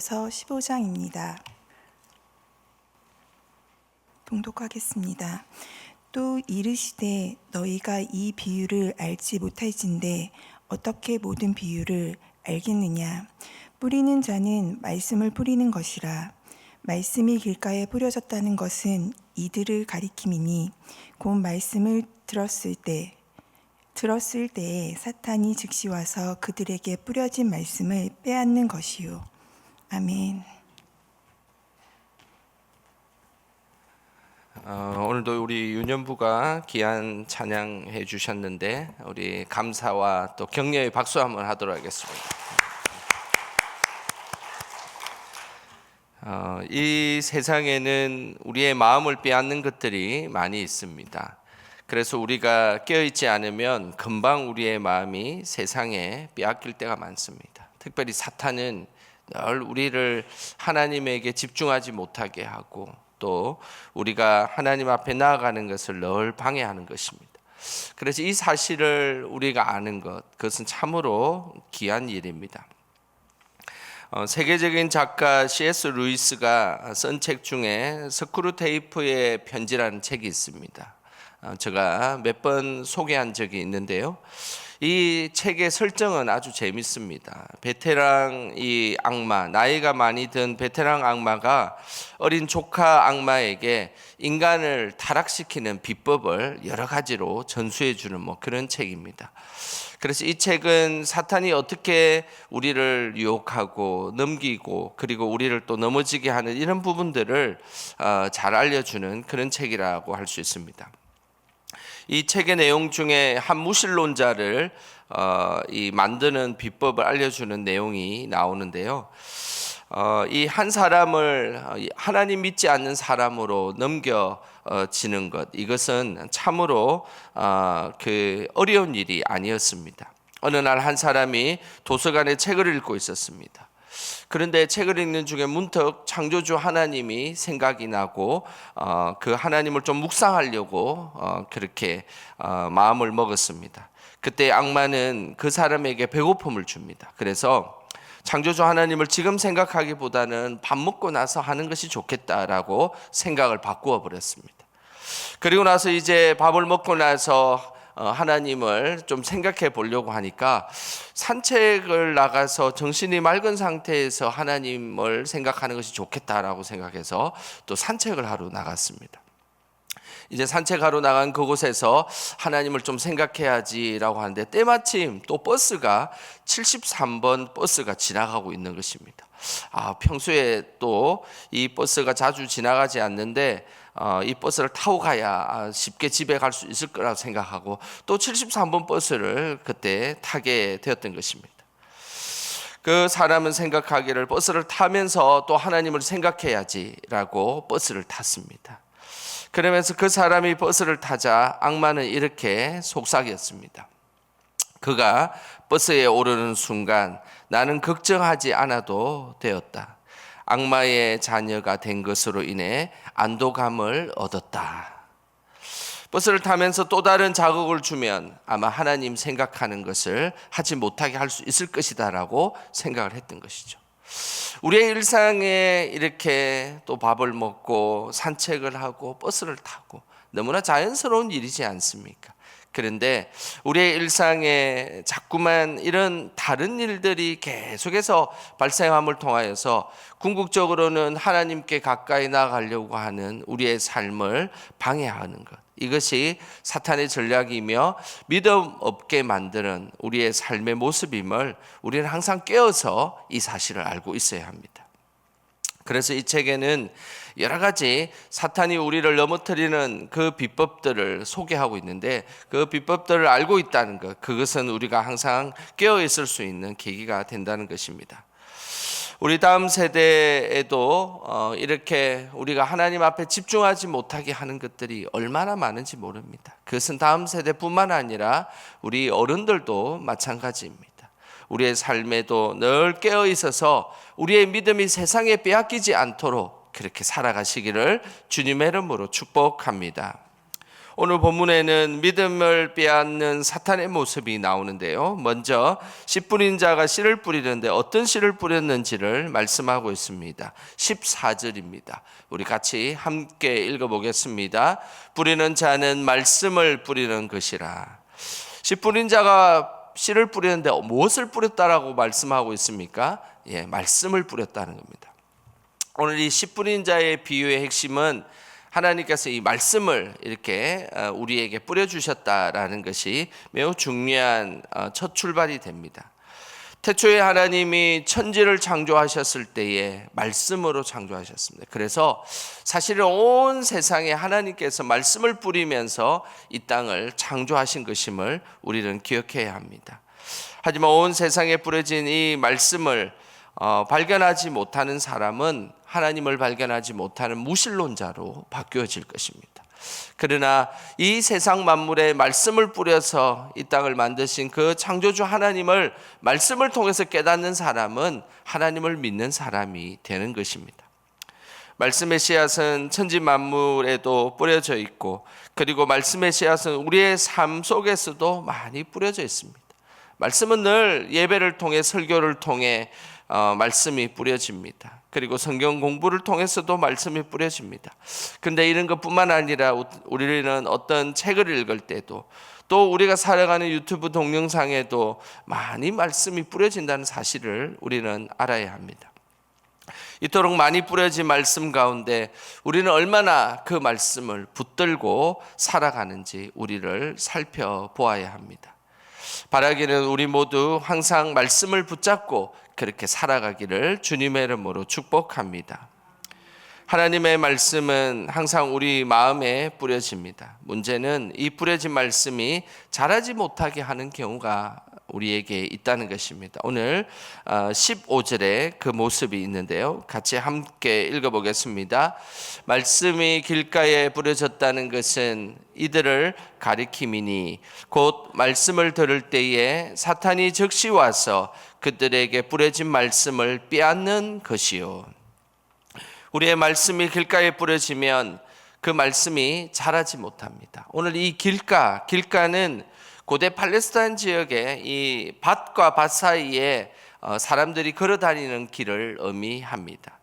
서 15장입니다. 봉독하겠습니다. 또 이르시되 너희가 이 비유를 알지 못할진대 어떻게 모든 비유를 알겠느냐. 뿌리는 자는 말씀을 뿌리는 것이라. 말씀이 길가에 뿌려졌다는 것은 이들을 가리킴이니 곧 말씀을 들었을 때에 사탄이 즉시 와서 그들에게 뿌려진 말씀을 빼앗는 것이요. 아멘. 오늘도 우리 유년부가 귀한 찬양해 주셨는데 우리 감사와 또 격려의 박수 한번 하도록 하겠습니다. 이 세상에는 우리의 마음을 빼앗는 것들이 많이 있습니다. 그래서 우리가 깨어있지 않으면 금방 우리의 마음이 세상에 빼앗길 때가 많습니다. 특별히 사탄은 늘 우리를 하나님에게 집중하지 못하게 하고 또 우리가 하나님 앞에 나아가는 것을 늘 방해하는 것입니다. 그래서 이 사실을 우리가 아는 것, 그것은 참으로 귀한 일입니다. 세계적인 작가 C.S. 루이스가 쓴 책 중에 스크루테이프의 편지라는 책이 있습니다. 제가 몇 번 소개한 적이 있는데요. 이 책의 설정은 아주 재밌습니다. 베테랑 이 악마, 나이가 많이 든 베테랑 악마가 어린 조카 악마에게 인간을 타락시키는 비법을 여러 가지로 전수해 주는 그런 책입니다. 그래서 이 책은 사탄이 어떻게 우리를 유혹하고 넘기고 그리고 우리를 또 넘어지게 하는 이런 부분들을 잘 알려주는 그런 책이라고 할 수 있습니다. 이 책의 내용 중에 한 무신론자를 만드는 비법을 알려주는 내용이 나오는데요. 이 한 사람을 하나님 믿지 않는 사람으로 넘겨지는 것, 이것은 참으로 어려운 일이 아니었습니다. 어느 날 한 사람이 도서관에 책을 읽고 있었습니다. 그런데 책을 읽는 중에 문득 창조주 하나님이 생각이 나고 그 하나님을 좀 묵상하려고 그렇게 마음을 먹었습니다. 그때 악마는 그 사람에게 배고픔을 줍니다. 그래서 창조주 하나님을 지금 생각하기보다는 밥 먹고 나서 하는 것이 좋겠다라고 생각을 바꾸어 버렸습니다. 그리고 나서 이제 밥을 먹고 나서 하나님을 좀 생각해 보려고 하니까 산책을 나가서 정신이 맑은 상태에서 하나님을 생각하는 것이 좋겠다라고 생각해서 또 산책을 하러 나갔습니다. 이제 산책하러 나간 그곳에서 하나님을 좀 생각해야지라고 하는데 때마침 또 버스가 73번 버스가 지나가고 있는 것입니다. 평소에 또 이 버스가 자주 지나가지 않는데 이 버스를 타고 가야 쉽게 집에 갈 수 있을 거라고 생각하고 또 73번 버스를 그때 타게 되었던 것입니다. 그 사람은 생각하기를 버스를 타면서 또 하나님을 생각해야지라고 버스를 탔습니다. 그러면서 그 사람이 버스를 타자 악마는 이렇게 속삭였습니다. 그가 버스에 오르는 순간 나는 걱정하지 않아도 되었다. 악마의 자녀가 된 것으로 인해 안도감을 얻었다. 버스를 타면서 또 다른 자극을 주면 아마 하나님 생각하는 것을 하지 못하게 할 수 있을 것이다 라고 생각을 했던 것이죠. 우리의 일상에 이렇게 또 밥을 먹고 산책을 하고 버스를 타고 너무나 자연스러운 일이지 않습니까? 그런데 우리의 일상에 자꾸만 이런 다른 일들이 계속해서 발생함을 통하여서 궁극적으로는 하나님께 가까이 나아가려고 하는 우리의 삶을 방해하는 것, 이것이 사탄의 전략이며 믿음 없게 만드는 우리의 삶의 모습임을 우리는 항상 깨어서 이 사실을 알고 있어야 합니다. 그래서 이 책에는 여러 가지 사탄이 우리를 넘어뜨리는 그 비법들을 소개하고 있는데 그 비법들을 알고 있다는 것, 그것은 우리가 항상 깨어 있을 수 있는 계기가 된다는 것입니다. 우리 다음 세대에도 이렇게 우리가 하나님 앞에 집중하지 못하게 하는 것들이 얼마나 많은지 모릅니다. 그것은 다음 세대뿐만 아니라 우리 어른들도 마찬가지입니다. 우리의 삶에도 늘 깨어 있어서 우리의 믿음이 세상에 빼앗기지 않도록 그렇게 살아가시기를 주님의 이름으로 축복합니다. 오늘 본문에는 믿음을 빼앗는 사탄의 모습이 나오는데요. 먼저 씨 뿌린 자가 씨를 뿌리는데 어떤 씨를 뿌렸는지를 말씀하고 있습니다. 14절입니다. 우리 같이 함께 읽어보겠습니다. 뿌리는 자는 말씀을 뿌리는 것이라. 씨 뿌린 자가 씨를 뿌리는데 무엇을 뿌렸다라고 말씀하고 있습니까? 말씀을 뿌렸다는 겁니다. 오늘 이 씨 뿌린 자의 비유의 핵심은 하나님께서 이 말씀을 이렇게 우리에게 뿌려주셨다라는 것이 매우 중요한 첫 출발이 됩니다. 태초에 하나님이 천지를 창조하셨을 때에 말씀으로 창조하셨습니다. 그래서 사실은 온 세상에 하나님께서 말씀을 뿌리면서 이 땅을 창조하신 것임을 우리는 기억해야 합니다. 하지만 온 세상에 뿌려진 이 말씀을 발견하지 못하는 사람은 하나님을 발견하지 못하는 무신론자로 바뀌어질 것입니다. 그러나 이 세상 만물에 말씀을 뿌려서 이 땅을 만드신 그 창조주 하나님을 말씀을 통해서 깨닫는 사람은 하나님을 믿는 사람이 되는 것입니다. 말씀의 씨앗은 천지 만물에도 뿌려져 있고, 그리고 말씀의 씨앗은 우리의 삶 속에서도 많이 뿌려져 있습니다. 말씀은 늘 예배를 통해, 설교를 통해 말씀이 뿌려집니다. 그리고 성경 공부를 통해서도 말씀이 뿌려집니다. 그런데 이런 것뿐만 아니라 우리는 어떤 책을 읽을 때도, 또 우리가 살아가는 유튜브 동영상에도 많이 말씀이 뿌려진다는 사실을 우리는 알아야 합니다. 이토록 많이 뿌려진 말씀 가운데 우리는 얼마나 그 말씀을 붙들고 살아가는지 우리를 살펴보아야 합니다. 바라기는 우리 모두 항상 말씀을 붙잡고 그렇게 살아가기를 주님의 이름으로 축복합니다. 하나님의 말씀은 항상 우리 마음에 뿌려집니다. 문제는 이 뿌려진 말씀이 자라지 못하게 하는 경우가 우리에게 있다는 것입니다. 오늘 15절에 그 모습이 있는데요. 같이 함께 읽어보겠습니다. 말씀이 길가에 뿌려졌다는 것은 이들을 가리킴이니 곧 말씀을 들을 때에 사탄이 즉시 와서 그들에게 뿌려진 말씀을 빼앗는 것이요. 우리의 말씀이 길가에 뿌려지면 그 말씀이 자라지 못합니다. 오늘 이 길가는 고대 팔레스타인 지역의 이 밭과 밭 사이에 사람들이 걸어 다니는 길을 의미합니다.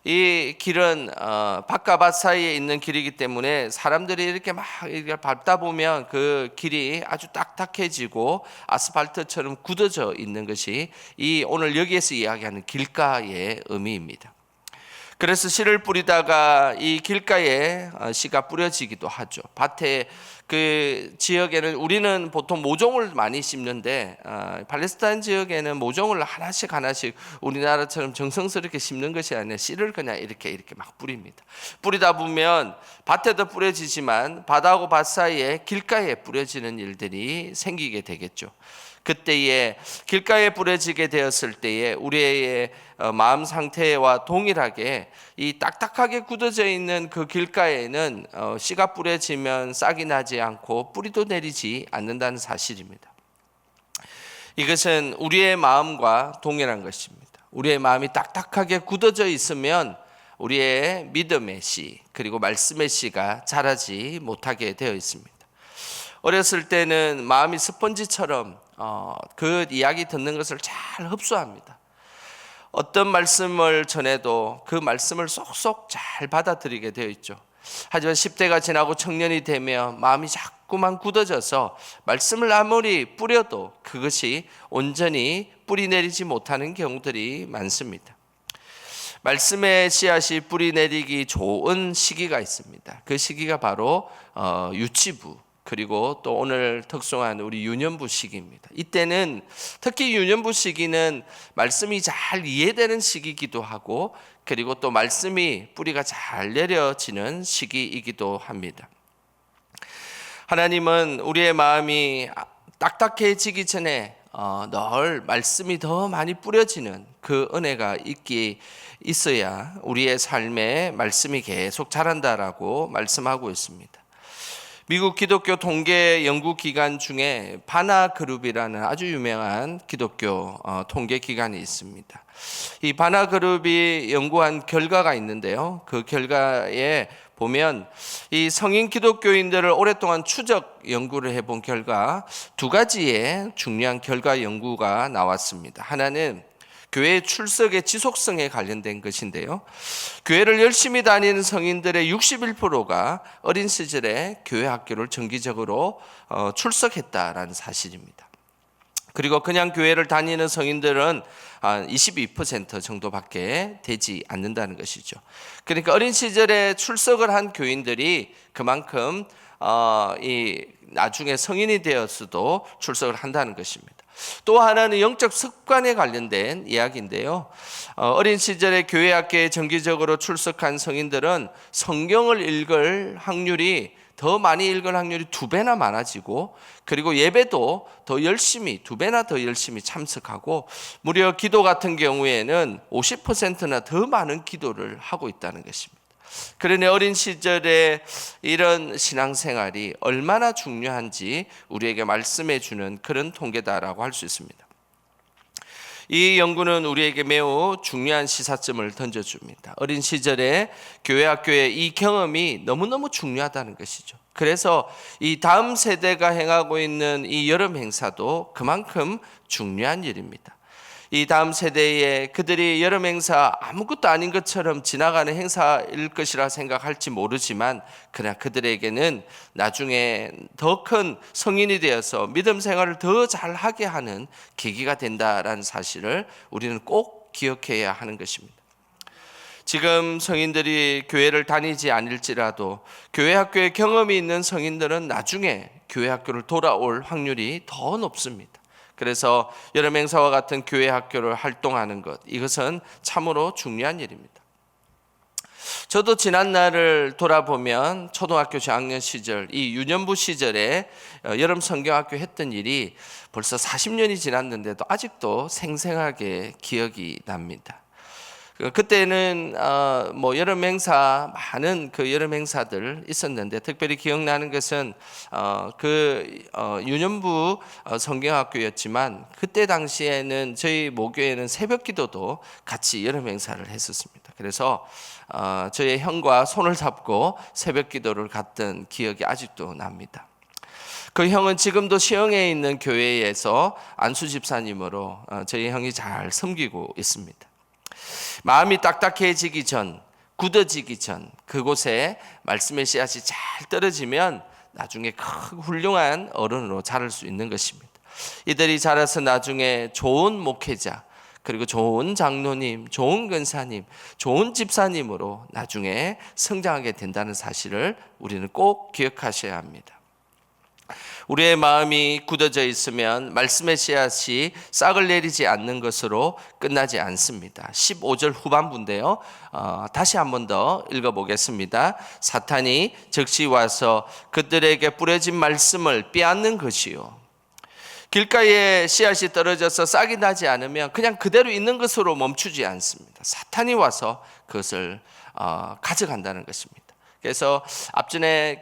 이 길은 밭과 밭 사이에 있는 길이기 때문에 사람들이 이렇게 막 밟다 보면 그 길이 아주 딱딱해지고 아스팔트처럼 굳어져 있는 것이 이 오늘 여기에서 이야기하는 길가의 의미입니다. 그래서 씨를 뿌리다가 이 길가에 씨가 뿌려지기도 하죠. 밭에 그 지역에는 우리는 보통 모종을 많이 심는데 팔레스타인 지역에는 모종을 하나씩 우리나라처럼 정성스럽게 심는 것이 아니라 씨를 그냥 이렇게 막 뿌립니다. 뿌리다 보면 밭에도 뿌려지지만 밭하고 밭 사이에 길가에 뿌려지는 일들이 생기게 되겠죠. 그때에 길가에 뿌려지게 되었을 때에 우리의 마음 상태와 동일하게 이 딱딱하게 굳어져 있는 그 길가에는 씨가 뿌려지면 싹이 나지 않고 뿌리도 내리지 않는다는 사실입니다. 이것은 우리의 마음과 동일한 것입니다. 우리의 마음이 딱딱하게 굳어져 있으면 우리의 믿음의 씨 그리고 말씀의 씨가 자라지 못하게 되어 있습니다. 어렸을 때는 마음이 스펀지처럼 그 이야기 듣는 것을 잘 흡수합니다. 어떤 말씀을 전해도 그 말씀을 쏙쏙 잘 받아들이게 되어 있죠. 하지만 10대가 지나고 청년이 되면 마음이 자꾸만 굳어져서 말씀을 아무리 뿌려도 그것이 온전히 뿌리 내리지 못하는 경우들이 많습니다. 말씀의 씨앗이 뿌리 내리기 좋은 시기가 있습니다. 그 시기가 바로 유치부 그리고 또 오늘 특송한 우리 유년부 시기입니다. 이때는 특히 유년부 시기는 말씀이 잘 이해되는 시기이기도 하고 그리고 또 말씀이 뿌리가 잘 내려지는 시기이기도 합니다. 하나님은 우리의 마음이 딱딱해지기 전에 늘 말씀이 더 많이 뿌려지는 그 은혜가 있어야 우리의 삶에 말씀이 계속 자란다라고 말씀하고 있습니다. 미국 기독교 통계 연구 기관 중에 바나 그룹이라는 아주 유명한 기독교 통계 기관이 있습니다. 이 바나 그룹이 연구한 결과가 있는데요. 그 결과에 보면 이 성인 기독교인들을 오랫동안 추적 연구를 해본 결과 두 가지의 중요한 결과 연구가 나왔습니다. 하나는 교회 출석의 지속성에 관련된 것인데요. 교회를 열심히 다니는 성인들의 61%가 어린 시절에 교회 학교를 정기적으로 출석했다라는 사실입니다. 그리고 그냥 교회를 다니는 성인들은 22% 정도밖에 되지 않는다는 것이죠. 그러니까 어린 시절에 출석을 한 교인들이 그만큼 나중에 성인이 되었어도 출석을 한다는 것입니다. 또 하나는 영적 습관에 관련된 이야기인데요. 어린 시절에 교회 학교에 정기적으로 출석한 성인들은 성경을 읽을 확률이 더 많이 읽을 확률이 2배나 많아지고, 그리고 예배도 더 열심히 2배나 더 열심히 참석하고, 무려 기도 같은 경우에는 50%나 더 많은 기도를 하고 있다는 것입니다. 그러니 어린 시절에 이런 신앙생활이 얼마나 중요한지 우리에게 말씀해 주는 그런 통계다라고 할 수 있습니다. 이 연구는 우리에게 매우 중요한 시사점을 던져줍니다. 어린 시절에 교회 학교의 이 경험이 너무너무 중요하다는 것이죠. 그래서 이 다음 세대가 행하고 있는 이 여름 행사도 그만큼 중요한 일입니다. 이 다음 세대에 그들이 여름 행사 아무것도 아닌 것처럼 지나가는 행사일 것이라 생각할지 모르지만, 그러나 그들에게는 나중에 더 큰 성인이 되어서 믿음 생활을 더 잘하게 하는 계기가 된다라는 사실을 우리는 꼭 기억해야 하는 것입니다. 지금 성인들이 교회를 다니지 않을지라도 교회 학교에 경험이 있는 성인들은 나중에 교회 학교를 돌아올 확률이 더 높습니다. 그래서 여름 행사와 같은 교회 학교를 활동하는 것, 이것은 참으로 중요한 일입니다. 저도 지난 날을 돌아보면 초등학교 저학년 시절, 이 유년부 시절에 여름 성경학교 했던 일이 벌써 40년이 지났는데도 아직도 생생하게 기억이 납니다. 그때는 여름 행사, 많은 그 여름 행사들 있었는데, 특별히 기억나는 것은 유년부 성경학교였지만, 그때 당시에는 저희 모교에는 새벽 기도도 같이 여름 행사를 했었습니다. 그래서 저희 형과 손을 잡고 새벽 기도를 갔던 기억이 아직도 납니다. 그 형은 지금도 시흥에 있는 교회에서 안수 집사님으로 저희 형이 잘 섬기고 있습니다. 마음이 딱딱해지기 전, 굳어지기 전 그곳에 말씀의 씨앗이 잘 떨어지면 나중에 큰 훌륭한 어른으로 자랄 수 있는 것입니다. 이들이 자라서 나중에 좋은 목회자, 그리고 좋은 장로님, 좋은 권사님, 좋은 집사님으로 나중에 성장하게 된다는 사실을 우리는 꼭 기억하셔야 합니다. 우리의 마음이 굳어져 있으면 말씀의 씨앗이 싹을 내리지 않는 것으로 끝나지 않습니다. 15절 후반부인데요. 다시 한 번 더 읽어보겠습니다. 사탄이 즉시 와서 그들에게 뿌려진 말씀을 빼앗는 것이요. 길가에 씨앗이 떨어져서 싹이 나지 않으면 그냥 그대로 있는 것으로 멈추지 않습니다. 사탄이 와서 그것을 가져간다는 것입니다. 그래서 앞전에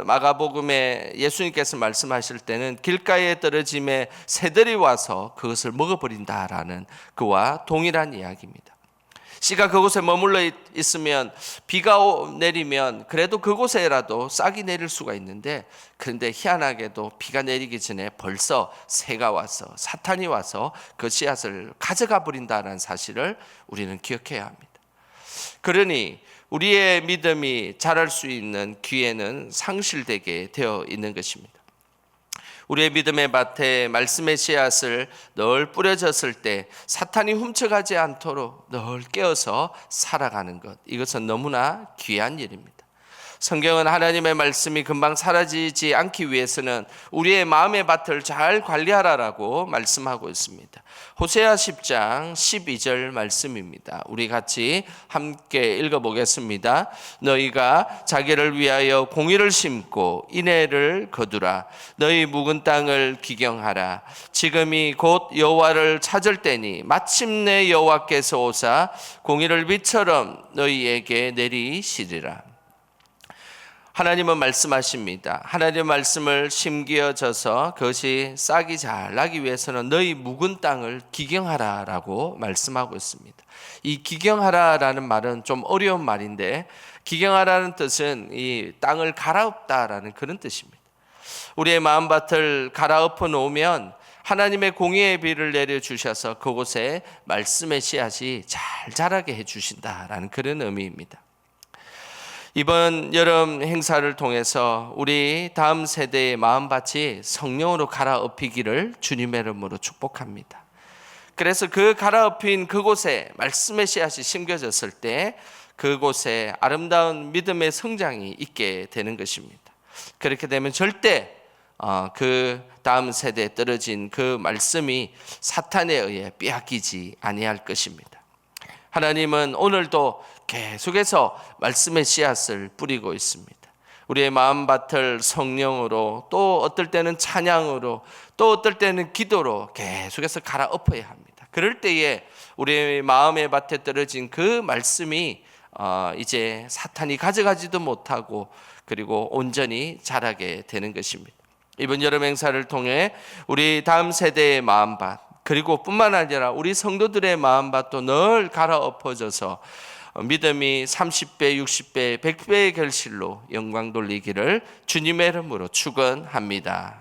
마가복음에 예수님께서 말씀하실 때는 길가에 떨어짐에 새들이 와서 그것을 먹어버린다라는 그와 동일한 이야기입니다. 씨가 그곳에 머물러 있으면 비가 내리면 그래도 그곳에라도 싹이 내릴 수가 있는데, 그런데 희한하게도 비가 내리기 전에 벌써 새가 와서, 사탄이 와서 그 씨앗을 가져가 버린다는 사실을 우리는 기억해야 합니다. 그러니 우리의 믿음이 자랄 수 있는 기회는 상실되게 되어 있는 것입니다. 우리의 믿음의 밭에 말씀의 씨앗을 늘 뿌려졌을 때 사탄이 훔쳐가지 않도록 늘 깨어서 살아가는 것, 이것은 너무나 귀한 일입니다. 성경은 하나님의 말씀이 금방 사라지지 않기 위해서는 우리의 마음의 밭을 잘 관리하라라고 말씀하고 있습니다. 호세아 10장 12절 말씀입니다. 우리 같이 함께 읽어보겠습니다. 너희가 자기를 위하여 공의를 심고 인애를 거두라. 너희 묵은 땅을 기경하라. 지금이 곧 여호와를 찾을 때니 마침내 여호와께서 오사 공의를 비처럼 너희에게 내리시리라. 하나님은 말씀하십니다. 하나님의 말씀을 심기어져서 그것이 싹이 잘 나기 위해서는 너희 묵은 땅을 기경하라라고 말씀하고 있습니다. 이 기경하라라는 말은 좀 어려운 말인데, 기경하라는 뜻은 이 땅을 갈아엎다라는 그런 뜻입니다. 우리의 마음밭을 갈아엎어 놓으면 하나님의 공의의 비를 내려주셔서 그곳에 말씀의 씨앗이 잘 자라게 해주신다라는 그런 의미입니다. 이번 여름 행사를 통해서 우리 다음 세대의 마음밭이 성령으로 갈아엎히기를 주님의 이름으로 축복합니다. 그래서 그 갈아엎힌 그곳에 말씀의 씨앗이 심겨졌을 때 그곳에 아름다운 믿음의 성장이 있게 되는 것입니다. 그렇게 되면 절대 그 다음 세대에 떨어진 그 말씀이 사탄에 의해 빼앗기지 아니할 것입니다. 하나님은 오늘도 계속해서 말씀의 씨앗을 뿌리고 있습니다. 우리의 마음밭을 성령으로, 또 어떨 때는 찬양으로, 또 어떨 때는 기도로 계속해서 갈아엎어야 합니다. 그럴 때에 우리의 마음의 밭에 떨어진 그 말씀이 이제 사탄이 가져가지도 못하고 그리고 온전히 자라게 되는 것입니다. 이번 여름 행사를 통해 우리 다음 세대의 마음밭, 그리고 뿐만 아니라 우리 성도들의 마음밭도 늘 갈아엎어져서 믿음이 30배, 60배, 100배의 결실로 영광 돌리기를 주님의 이름으로 축원합니다.